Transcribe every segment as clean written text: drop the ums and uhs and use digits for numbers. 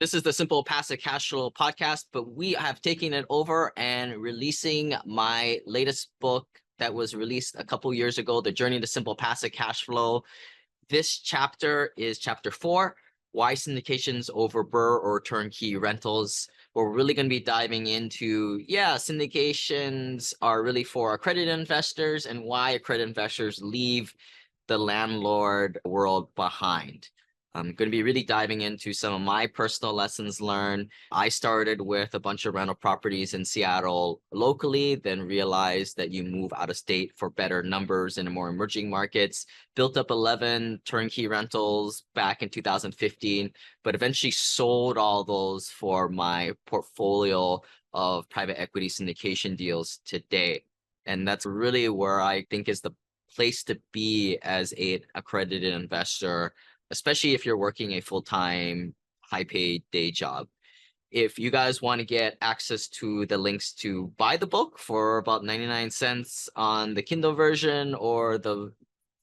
This is the Simple Passive Cash Flow podcast, but we have taken it over and releasing my latest book that was released a couple years ago, The Journey to Simple Passive Cash Flow. This chapter is chapter 4, Why Syndications Over BRRRR or Turnkey Rentals. We're really going to be diving into, syndications are really for accredited investors and why accredited investors leave the landlord world behind. I'm going to be really diving into some of my personal lessons learned. I started with a bunch of rental properties in Seattle locally, then realized that you move out of state for better numbers in more emerging markets. Built up 11 turnkey rentals back in 2015, but eventually sold all those for my portfolio of private equity syndication deals today. And that's really where I think is the place to be as an accredited investor, especially if you're working a full-time, high-paid day job. If you guys want to get access to the links to buy the book for about 99 cents on the Kindle version or the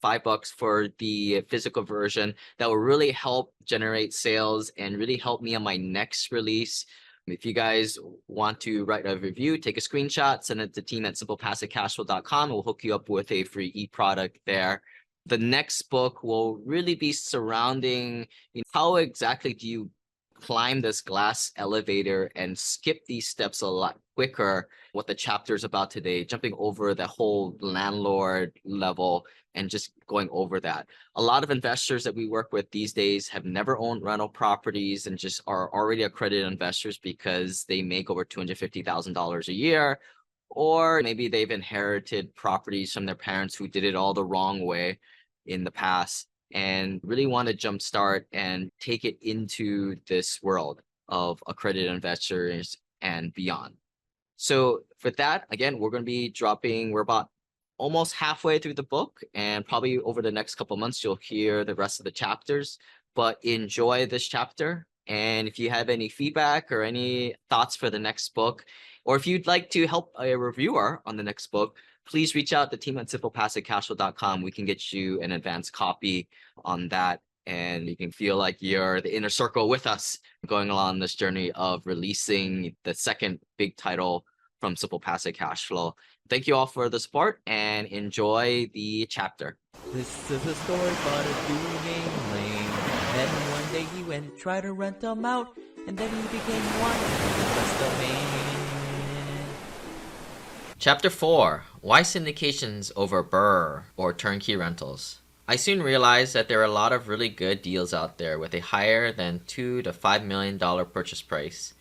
$5 for the physical version, that will really help generate sales and really help me on my next release. If you guys want to write a review, take a screenshot, send it to team at simplepassivecashflow.com. We'll hook you up with a free e-product there. The next book will really be surrounding how exactly do you climb this glass elevator and skip these steps a lot quicker. What the chapter is about today, jumping over the whole landlord level and just going over that. A lot of investors that we work with these days have never owned rental properties and just are already accredited investors because they make over $250,000 a year, or maybe they've inherited properties from their parents who did it all the wrong way in the past and really want to jumpstart and take it into this world of accredited investors and beyond. So for that, again, we're going to be we're about almost halfway through the book, and probably over the next couple of months, you'll hear the rest of the chapters, but enjoy this chapter. And if you have any feedback or any thoughts for the next book, or if you'd like to help a reviewer on the next book, please reach out to team at simplepassivecashflow.com. We can get you an advanced copy on that, and you can feel like you're the inner circle with us going along this journey of releasing the second big title from Simple Passive Cash Flow. Thank you all for the support and enjoy the chapter. This is a story about a dude named Lane. Then one day he went and tried to rent them out, and then he became one of the best domain. Chapter 4, Why Syndications Over BRRRR or Turnkey Rentals. I soon realized that there are a lot of really good deals out there with a higher than $2 to $5 million purchase price,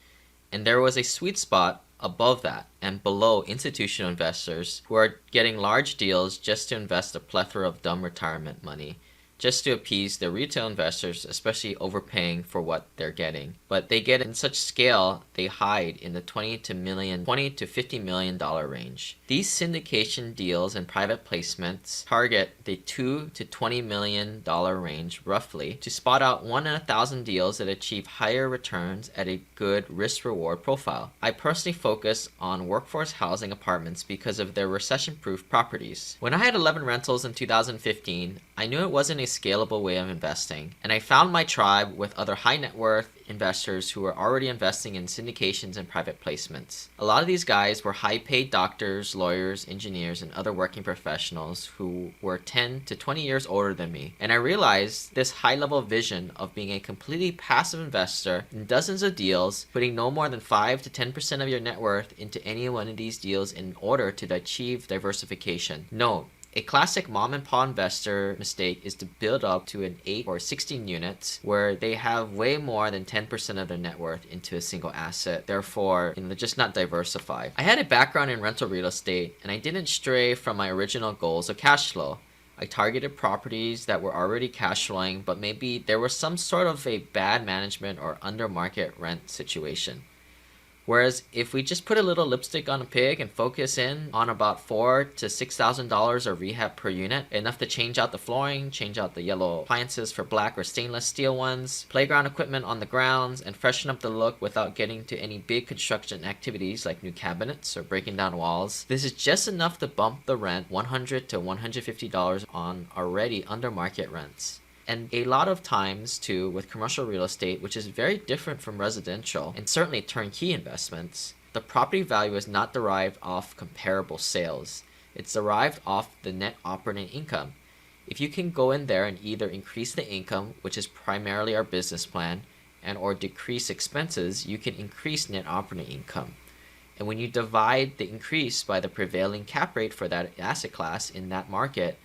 and there was a sweet spot above that and below institutional investors who are getting large deals just to invest a plethora of dumb retirement money, just to appease the retail investors, especially overpaying for what they're getting. But they get in such scale, they hide in the $20 to $50 million range. These syndication deals and private placements target the $2 to $20 million range roughly to spot out 1 in 1,000 deals that achieve higher returns at a good risk-reward profile. I personally focus on workforce housing apartments because of their recession-proof properties. When I had 11 rentals in 2015, I knew it wasn't a scalable way of investing, and I found my tribe with other high net worth investors who were already investing in syndications and private placements. A lot of these guys were high paid doctors, lawyers, engineers, and other working professionals who were 10 to 20 years older than me. And I realized this high level vision of being a completely passive investor in dozens of deals, putting no more than 5 to 10% of your net worth into any one of these deals in order to achieve diversification. No. A classic mom and pop investor mistake is to build up to an 8 or 16 units where they have way more than 10% of their net worth into a single asset. Therefore, they're just not diversified. I had a background in rental real estate, and I didn't stray from my original goals of cash flow. I targeted properties that were already cash flowing, but maybe there was some sort of a bad management or under market rent situation. Whereas if we just put a little lipstick on a pig and focus in on about $4,000 to $6,000 of rehab per unit, enough to change out the flooring, change out the yellow appliances for black or stainless steel ones, playground equipment on the grounds, and freshen up the look without getting to any big construction activities like new cabinets or breaking down walls, this is just enough to bump the rent $100 to $150 on already under market rents. And a lot of times too with commercial real estate, which is very different from residential and certainly turnkey investments, the property value is not derived off comparable sales. It's derived off the net operating income. If you can go in there and either increase the income, which is primarily our business plan, and or decrease expenses, you can increase net operating income. And when you divide the increase by the prevailing cap rate for that asset class in that market,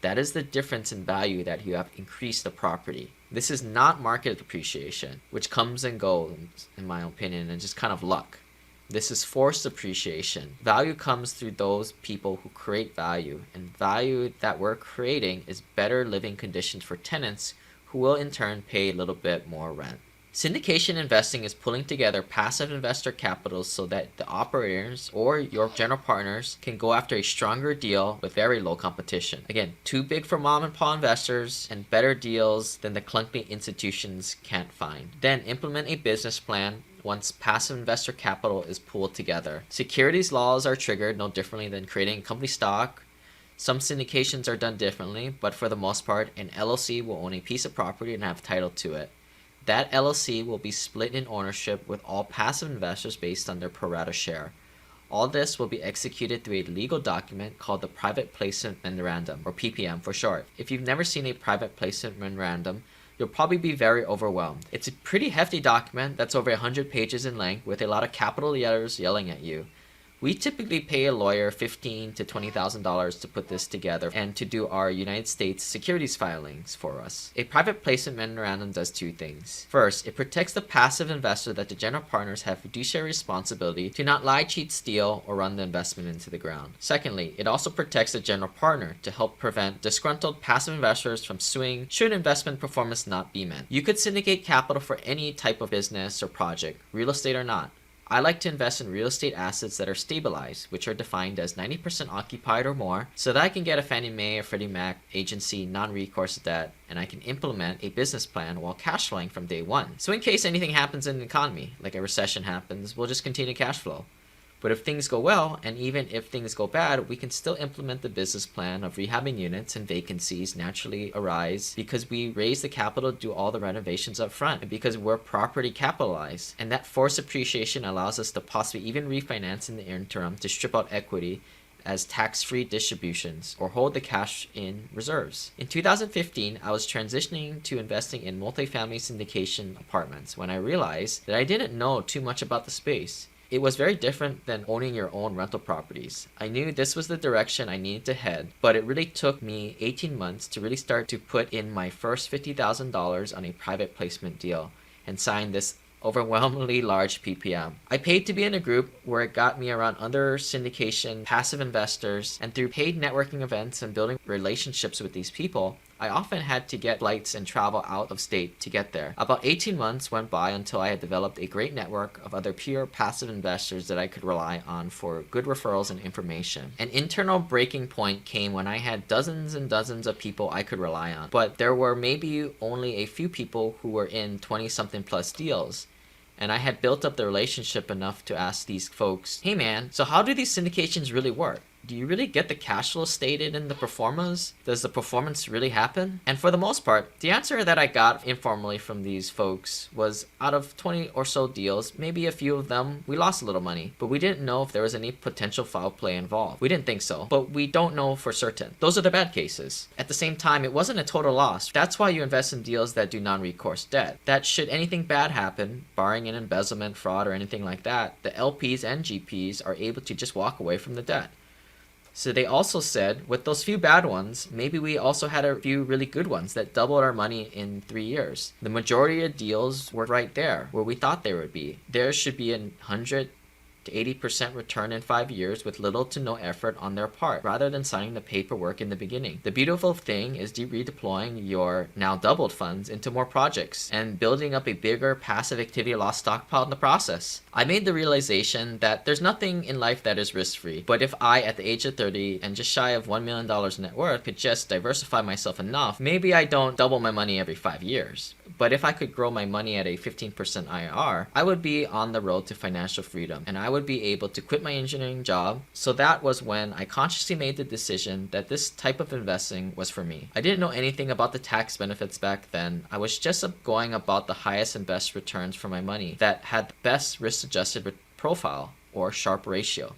that is the difference in value that you have increased the property. This is not market appreciation, which comes and goes, in my opinion, and just kind of luck. This is forced appreciation. Value comes through those people who create value, and value that we're creating is better living conditions for tenants who will in turn pay a little bit more rent. Syndication investing is pulling together passive investor capital so that the operators or your general partners can go after a stronger deal with very low competition. Again, too big for mom and pop investors and better deals than the clunky institutions can't find. Then implement a business plan once passive investor capital is pooled together. Securities laws are triggered no differently than creating a company stock. Some syndications are done differently, but for the most part, an LLC will own a piece of property and have title to it. That LLC will be split in ownership with all passive investors based on their pro rata share. All this will be executed through a legal document called the Private Placement Memorandum, or PPM for short. If you've never seen a Private Placement Memorandum, you'll probably be very overwhelmed. It's a pretty hefty document that's over 100 pages in length with a lot of capital letters yelling at you. We typically pay a lawyer $15,000 to $20,000 to put this together and to do our United States securities filings for us. A private placement memorandum does two things. First, it protects the passive investor that the general partners have fiduciary responsibility to not lie, cheat, steal, or run the investment into the ground. Secondly, it also protects the general partner to help prevent disgruntled passive investors from suing should investment performance not be met. You could syndicate capital for any type of business or project, real estate or not. I like to invest in real estate assets that are stabilized, which are defined as 90% occupied or more, so that I can get a Fannie Mae or Freddie Mac agency non-recourse debt, and I can implement a business plan while cash flowing from day one. So in case anything happens in the economy, like a recession happens, we'll just continue cash flow. But if things go well, and even if things go bad, we can still implement the business plan of rehabbing units and vacancies naturally arise because we raise the capital to do all the renovations up front and because we're property capitalized. And that forced appreciation allows us to possibly even refinance in the interim to strip out equity as tax-free distributions or hold the cash in reserves. In 2015, I was transitioning to investing in multifamily syndication apartments when I realized that I didn't know too much about the space. It was very different than owning your own rental properties. I knew this was the direction I needed to head, but it really took me 18 months to really start to put in my first $50,000 on a private placement deal and sign this overwhelmingly large PPM. I paid to be in a group where it got me around other syndication passive investors, and through paid networking events and building relationships with these people, I often had to get flights and travel out of state to get there. About 18 months went by until I had developed a great network of other pure passive investors that I could rely on for good referrals and information. An internal breaking point came when I had dozens and dozens of people I could rely on, but there were maybe only a few people who were in 20-something plus deals. And I had built up the relationship enough to ask these folks, hey man, so how do these syndications really work? Do you really get the cash flow stated in the performance? Does the performance really happen? And for the most part, the answer that I got informally from these folks was out of 20 or so deals, maybe a few of them, we lost a little money, but we didn't know if there was any potential foul play involved. We didn't think so, but we don't know for certain. Those are the bad cases. At the same time, it wasn't a total loss. That's why you invest in deals that do non-recourse debt. That should anything bad happen, barring an embezzlement, fraud, or anything like that, the LPs and GPs are able to just walk away from the debt. So they also said, with those few bad ones, maybe we also had a few really good ones that doubled our money in 3 years. The majority of deals were right there, where we thought they would be. There should be 100 to 80% return in 5 years with little to no effort on their part, rather than signing the paperwork in the beginning. The beautiful thing is redeploying your now doubled funds into more projects and building up a bigger passive activity loss stockpile in the process. I made the realization that there's nothing in life that is risk-free, but if I, at the age of 30 and just shy of $1 million net worth, could just diversify myself enough, maybe I don't double my money every 5 years. But if I could grow my money at a 15% IRR, I would be on the road to financial freedom, and I would would be able to quit my engineering job. So that was when I consciously made the decision that this type of investing was for me. I didn't know anything about the tax benefits back then. I was just going about the highest and best returns for my money that had the best risk-adjusted profile, or Sharpe ratio,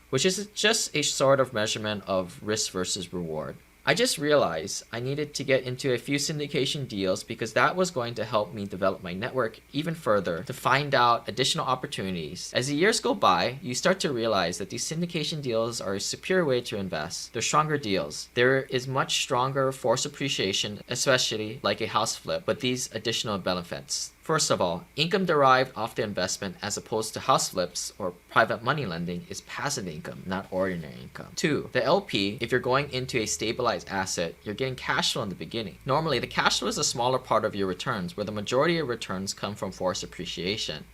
which is just a sort of measurement of risk versus reward. I just realized I needed to get into a few syndication deals because that was going to help me develop my network even further to find out additional opportunities. As the years go by, you start to realize that these syndication deals are a superior way to invest. They're stronger deals. There is much stronger force appreciation, especially like a house flip, but these additional benefits. First of all, income derived off the investment as opposed to house flips or private money lending is passive income, not ordinary income. 2. The LP, if you're going into a stabilized asset, you're getting cash flow in the beginning. Normally, the cash flow is a smaller part of your returns, where the majority of returns come from force appreciation.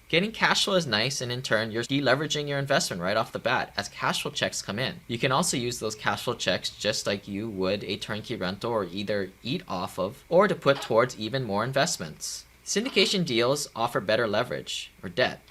Getting cash flow is nice, and in turn, you're deleveraging your investment right off the bat as cash flow checks come in. You can also use those cash flow checks just like you would a turnkey rental, or either eat off of or to put towards even more investments. Syndication deals offer better leverage or debt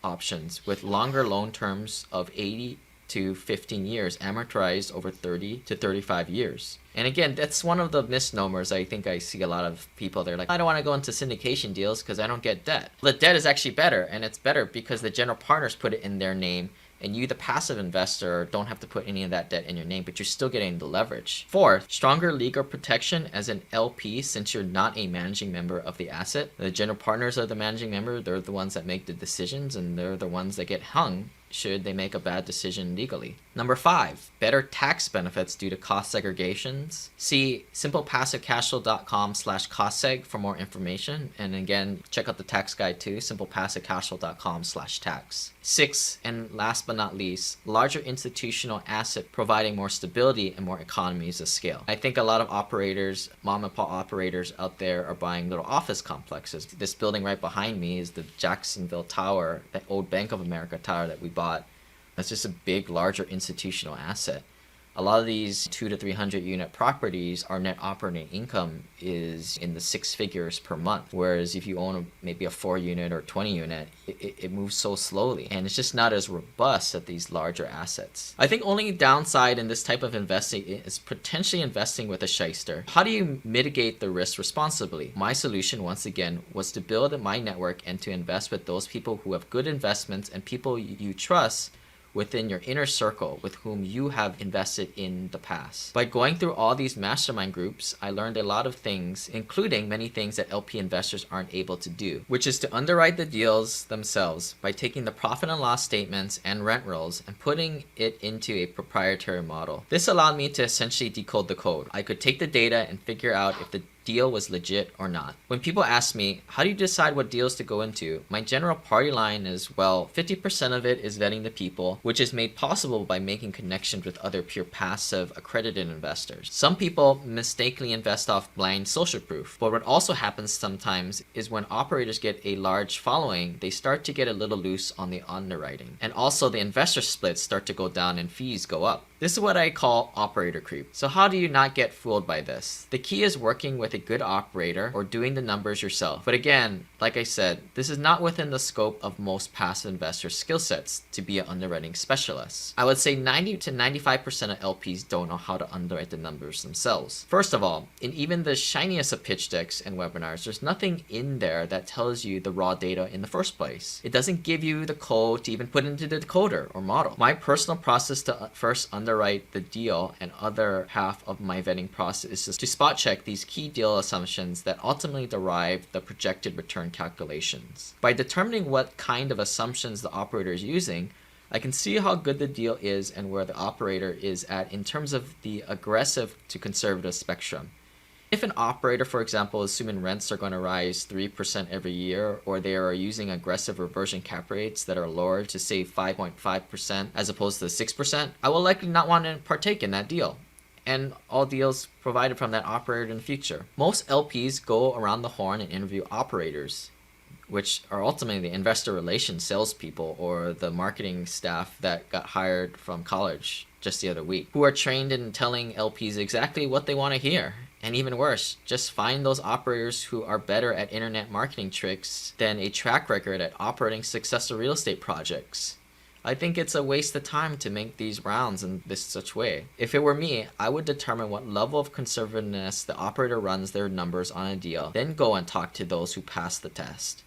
options with longer loan terms of 80 to 15 years amortized over 30 to 35 years. And again, that's one of the misnomers. I think I see a lot of people, they're like, I don't want to go into syndication deals because I don't get debt. The debt is actually better, and it's better because the general partners put it in their name, and you, the passive investor, don't have to put any of that debt in your name, but you're still getting the leverage. 4th, stronger legal protection as an LP since you're not a managing member of the asset. The general partners are the managing member. They're the ones that make the decisions, and they're the ones that get hung should they make a bad decision legally. Number 5, better tax benefits due to cost segregations. See simplepassivecashflow.com/costseg for more information. And again, check out the tax guide too, simplepassivecashflow.com/tax. 6, and last but not least, larger institutional asset providing more stability and more economies of scale. I think a lot of operators, mom and pop operators out there, are buying little office complexes. This building right behind me is the Jacksonville Tower, that old Bank of America tower that we bought. That's just a big, larger institutional asset. A lot of these 200 to 300 unit properties, our net operating income is in the 6 figures per month. Whereas if you own maybe a 4 unit or 20 unit, it moves so slowly, and it's just not as robust as these larger assets. I think only downside in this type of investing is potentially investing with a shyster. How do you mitigate the risk responsibly? My solution, once again, was to build my network and to invest with those people who have good investments and people you trust within your inner circle with whom you have invested in the past. By going through all these mastermind groups, I learned a lot of things, including many things that LP investors aren't able to do, which is to underwrite the deals themselves by taking the profit and loss statements and rent rolls and putting it into a proprietary model. This allowed me to essentially decode the code. I could take the data and figure out if the deal was legit or not. When people ask me, how do you decide what deals to go into? My general party line is, well, 50% of it is vetting the people, which is made possible by making connections with other pure passive accredited investors. Some people mistakenly invest off blind social proof, but what also happens sometimes is when operators get a large following, they start to get a little loose on the underwriting. And also the investor splits start to go down and fees go up. This is what I call operator creep. So how do you not get fooled by this? The key is working with a good operator or doing the numbers yourself. But again, like I said, this is not within the scope of most passive investor skill sets to be an underwriting specialist. I would say 90 to 95% of LPs don't know how to underwrite the numbers themselves. First of all, in even the shiniest of pitch decks and webinars, there's nothing in there that tells you the raw data in the first place. It doesn't give you the code to even put into the decoder or model. My personal process to first underwrite the deal and other half of my vetting process is just to spot check these key deal assumptions that ultimately derive the projected return calculations. By determining what kind of assumptions the operator is using, I can see how good the deal is and where the operator is at in terms of the aggressive to conservative spectrum. If an operator, for example, is assuming rents are going to rise 3% every year, or they are using aggressive reversion cap rates that are lower to say 5.5% as opposed to 6%, I will likely not want to partake in that deal, and all deals provided from that operator in the future. Most LPs go around the horn and interview operators, which are ultimately the investor relations salespeople or the marketing staff that got hired from college just the other week, who are trained in telling LPs exactly what they want to hear. And even worse, just find those operators who are better at internet marketing tricks than a track record at operating successful real estate projects. I think it's a waste of time to make these rounds in this such way. If it were me, I would determine what level of conservativeness the operator runs their numbers on a deal, then go and talk to those who pass the test.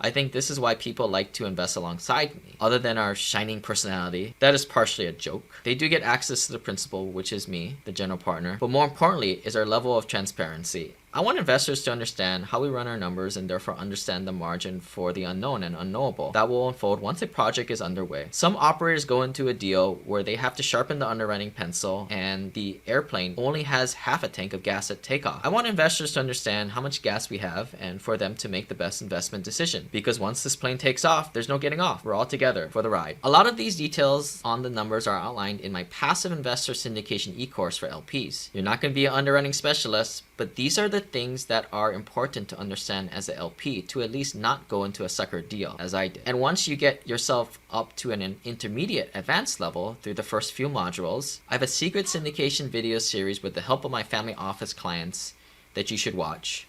I think this is why people like to invest alongside me. Other than our shining personality, that is partially a joke. They do get access to the principal, which is me, the general partner, but more importantly is our level of transparency. I want investors to understand how we run our numbers and therefore understand the margin for the unknown and unknowable that will unfold once a project is underway. Some operators go into a deal where they have to sharpen the underwriting pencil and the airplane only has half a tank of gas at takeoff. I want investors to understand how much gas we have and for them to make the best investment decision, because once this plane takes off, there's no getting off. We're all together for the ride. A lot of these details on the numbers are outlined in my passive investor syndication e-course for LPs. You're not going to be an underwriting specialist, but these are the things that are important to understand as an LP to at least not go into a sucker deal as I did. And once you get yourself up to an intermediate advanced level through the first few modules, I have a secret syndication video series with the help of my family office clients that you should watch.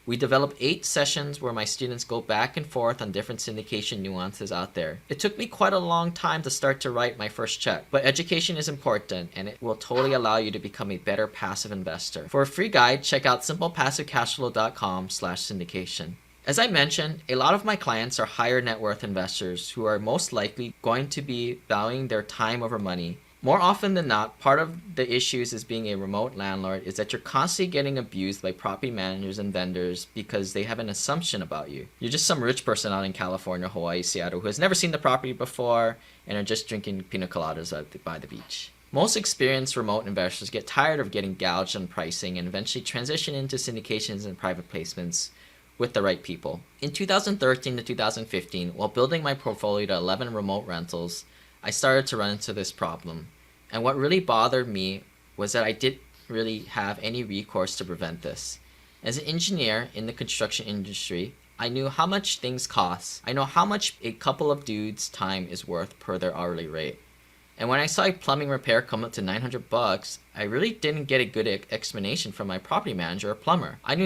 We develop 8 sessions where my students go back and forth on different syndication nuances out there. It took me quite a long time to start to write my first check, but education is important and it will totally allow you to become a better passive investor. For a free guide, check out simplepassivecashflow.com/syndication. As I mentioned, a lot of my clients are higher net worth investors who are most likely going to be valuing their time over money. More often than not, part of the issues as being a remote landlord is that you're constantly getting abused by property managers and vendors because they have an assumption about you. You're just some rich person out in California, Hawaii, Seattle who has never seen the property before and are just drinking pina coladas by the beach. Most experienced remote investors get tired of getting gouged on pricing and eventually transition into syndications and private placements with the right people. In 2013 to 2015, while building my portfolio to 11 remote rentals, I started to run into this problem. And what really bothered me was that I didn't really have any recourse to prevent this. As an engineer in the construction industry, I knew how much things cost. I know how much a couple of dudes' time is worth per their hourly rate. And when I saw a plumbing repair come up to $900, I really didn't get a good explanation from my property manager or plumber. I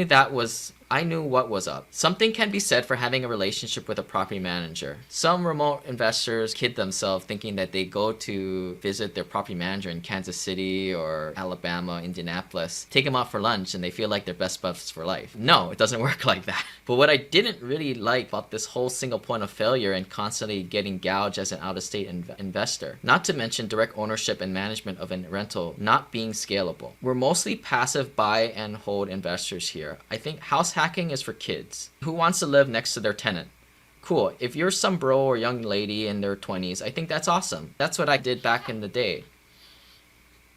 knew what was up. Something can be said for having a relationship with a property manager. Some remote investors kid themselves thinking that they go to visit their property manager in Kansas City or Alabama, Indianapolis, take them out for lunch and they feel like they're best buds for life. No, it doesn't work like that. But what I didn't really like about this whole single point of failure and constantly getting gouged as an out-of-state investor, not to mention direct ownership and management of a rental not being scalable. We're mostly passive buy and hold investors here. I think house hacking is for kids. Who wants to live next to their tenant? Cool. If you're some bro or young lady in their 20s, I think that's awesome. That's what I did back in the day.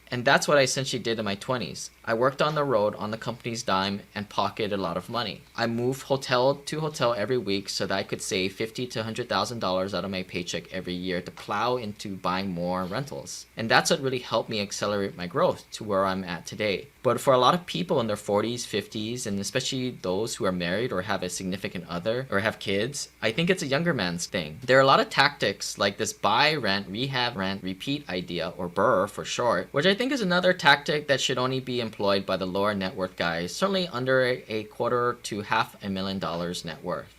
And that's what I essentially did in my 20s. I worked on the road on the company's dime and pocketed a lot of money. I moved hotel to hotel every week so that I could save $50,000 to $100,000 out of my paycheck every year to plow into buying more rentals. And that's what really helped me accelerate my growth to where I'm at today. But for a lot of people in their 40s, 50s, and especially those who are married or have a significant other or have kids, I think it's a younger man's thing. There are a lot of tactics like this buy, rent, rehab, rent, repeat idea, or BRRRR for short, which I think is another tactic that should only be employed by the lower net worth guys, certainly under a quarter to $500,000 net worth.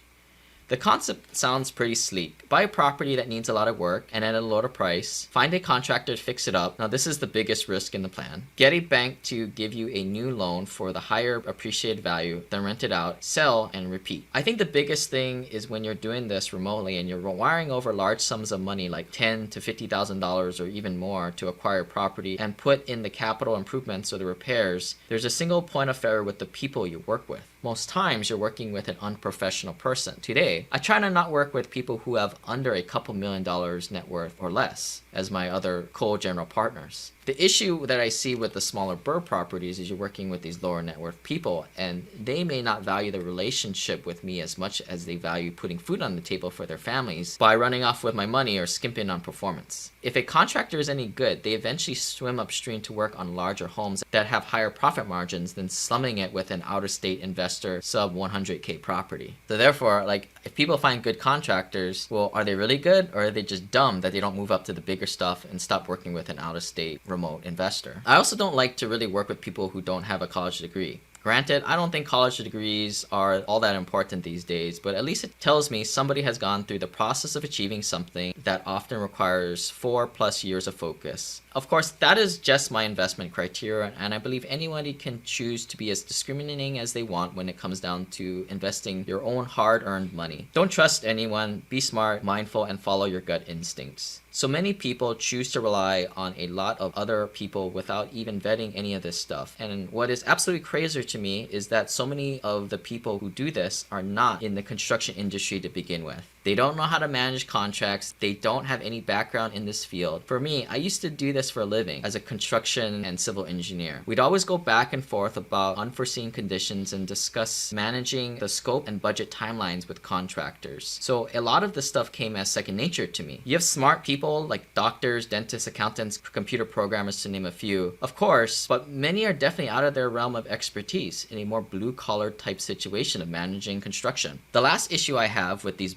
The concept sounds pretty sleek. Buy a property that needs a lot of work and at a lower price. Find a contractor to fix it up. Now this is the biggest risk in the plan. Get a bank to give you a new loan for the higher appreciated value, then rent it out, sell, and repeat. I think the biggest thing is when you're doing this remotely and you're wiring over large sums of money like $10,000 to $50,000 or even more to acquire property and put in the capital improvements or the repairs, there's a single point of failure with the people you work with. Most times you're working with an unprofessional person. Today, I try to not work with people who have under a couple $1,000,000 net worth or less as my other co-general partners. The issue that I see with the smaller BRRRR properties is you're working with these lower net worth people and they may not value the relationship with me as much as they value putting food on the table for their families by running off with my money or skimping on performance. If a contractor is any good, they eventually swim upstream to work on larger homes that have higher profit margins than slumming it with an out-of-state investor sub 100K property. So therefore, if people find good contractors, well, are they really good or are they just dumb that they don't move up to the bigger stuff and stop working with an out-of-state remote investor? I also don't like to really work with people who don't have a college degree. Granted, I don't think college degrees are all that important these days, but at least it tells me somebody has gone through the process of achieving something that often requires 4+ years of focus. Of course, that is just my investment criteria, and I believe anybody can choose to be as discriminating as they want when it comes down to investing your own hard-earned money. Don't trust anyone, be smart, mindful, and follow your gut instincts. So many people choose to rely on a lot of other people without even vetting any of this stuff. And what is absolutely crazy to me is that so many of the people who do this are not in the construction industry to begin with. They don't know how to manage contracts. They don't have any background in this field. For me, I used to do this for a living as a construction and civil engineer. We'd always go back and forth about unforeseen conditions and discuss managing the scope and budget timelines with contractors. So a lot of this stuff came as second nature to me. You have smart people like doctors, dentists, accountants, computer programmers, to name a few, of course, but many are definitely out of their realm of expertise in a more blue-collar type situation of managing construction. The last issue I have with these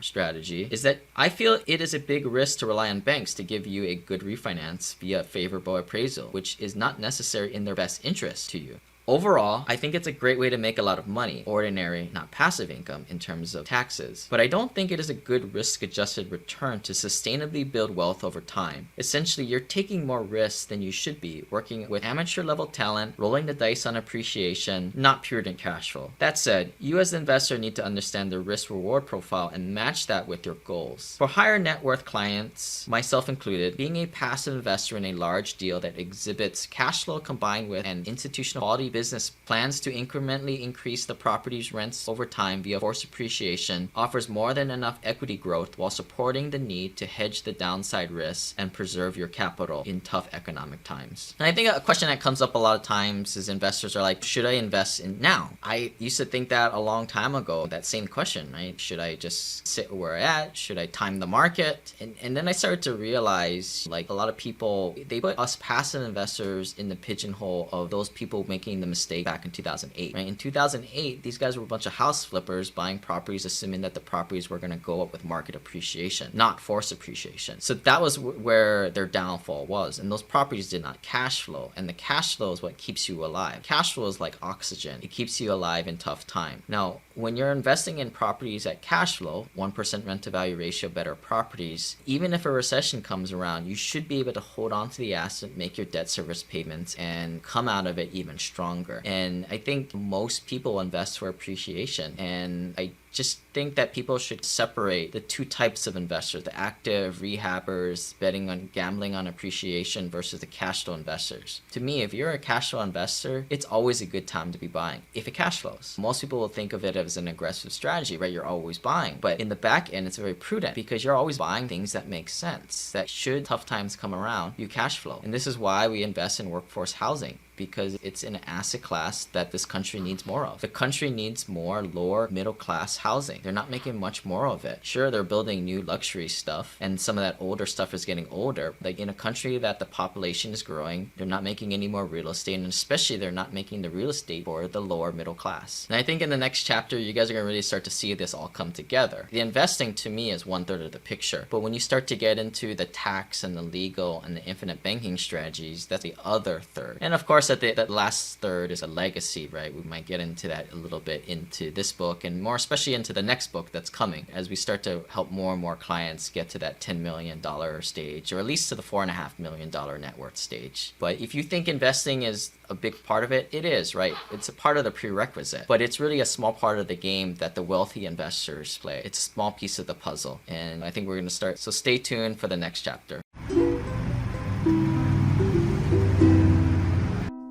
strategy is that I feel it is a big risk to rely on banks to give you a good refinance via favorable appraisal, which is not necessary in their best interest to you. Overall, I think it's a great way to make a lot of money, ordinary, not passive income in terms of taxes, but I don't think it is a good risk-adjusted return to sustainably build wealth over time. Essentially, you're taking more risks than you should be, working with amateur-level talent, rolling the dice on appreciation, not prudent cash flow. That said, you as the investor need to understand the risk-reward profile and match that with your goals. For higher net worth clients, myself included, being a passive investor in a large deal that exhibits cash flow combined with an institutional quality business plans to incrementally increase the property's rents over time via forced appreciation offers more than enough equity growth while supporting the need to hedge the downside risks and preserve your capital in tough economic times. And I think a question that comes up a lot of times is investors are like, should I invest in now? I used to think that a long time ago, that same question, right? Should I just sit where I'm at? Should I time the market? And then I started to realize, like, a lot of people, they put us passive investors in the pigeonhole of those people making the mistake back in 2008. Right? In 2008, these guys were a bunch of house flippers buying properties assuming that the properties were going to go up with market appreciation, not forced appreciation. So that was where their downfall was. And those properties did not cash flow. And the cash flow is what keeps you alive. Cash flow is like oxygen. It keeps you alive in tough time. Now, when you're investing in properties at cash flow, 1% rent to value ratio better properties, even if a recession comes around, you should be able to hold on to the asset, make your debt service payments, and come out of it even stronger. And I think most people invest for appreciation, and I just think that people should separate the two types of investors, the active rehabbers betting on gambling on appreciation versus the cash flow investors. To me, if you're a cash flow investor, it's always a good time to be buying if it cash flows. Most people will think of it as an aggressive strategy, right? You're always buying, but in the back end, it's very prudent because you're always buying things that make sense, that should tough times come around, you cash flow. And this is why we invest in workforce housing, because it's an asset class that this country needs more of. The country needs more lower middle class housing. They're not making much more of it. Sure, they're building new luxury stuff, and some of that older stuff is getting older. Like in a country that the population is growing, they're not making any more real estate, and especially they're not making the real estate for the lower middle class. And I think in the next chapter, you guys are gonna really start to see this all come together. The investing to me is 1/3 of the picture, but when you start to get into the tax and the legal and the infinite banking strategies, that's the other third. And of course, that last third is a legacy, right? We might get into that a little bit into this book, and more especially into the next book that's coming as we start to help more and more clients get to that $10 million stage, or at least to the $4.5 million net worth stage. But if you think investing is a big part of it, it is, right? It's a part of the prerequisite, but it's really a small part of the game that the wealthy investors play. It's a small piece of the puzzle, and I think we're going to start. So stay tuned for the next chapter.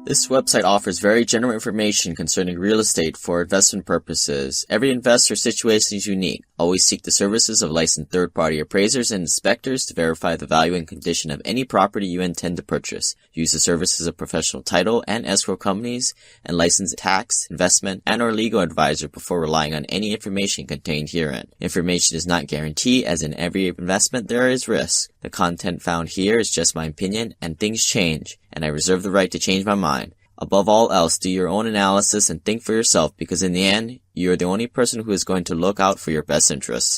This website offers very general information concerning real estate for investment purposes. Every investor's situation is unique. Always seek the services of licensed third-party appraisers and inspectors to verify the value and condition of any property you intend to purchase. Use the services of professional title and escrow companies and licensed tax, investment, and or legal advisor before relying on any information contained herein. Information is not guaranteed, as in every investment there is risk. The content found here is just my opinion, and things change, and I reserve the right to change my mind. Above all else, do your own analysis and think for yourself, because in the end, you are the only person who is going to look out for your best interests.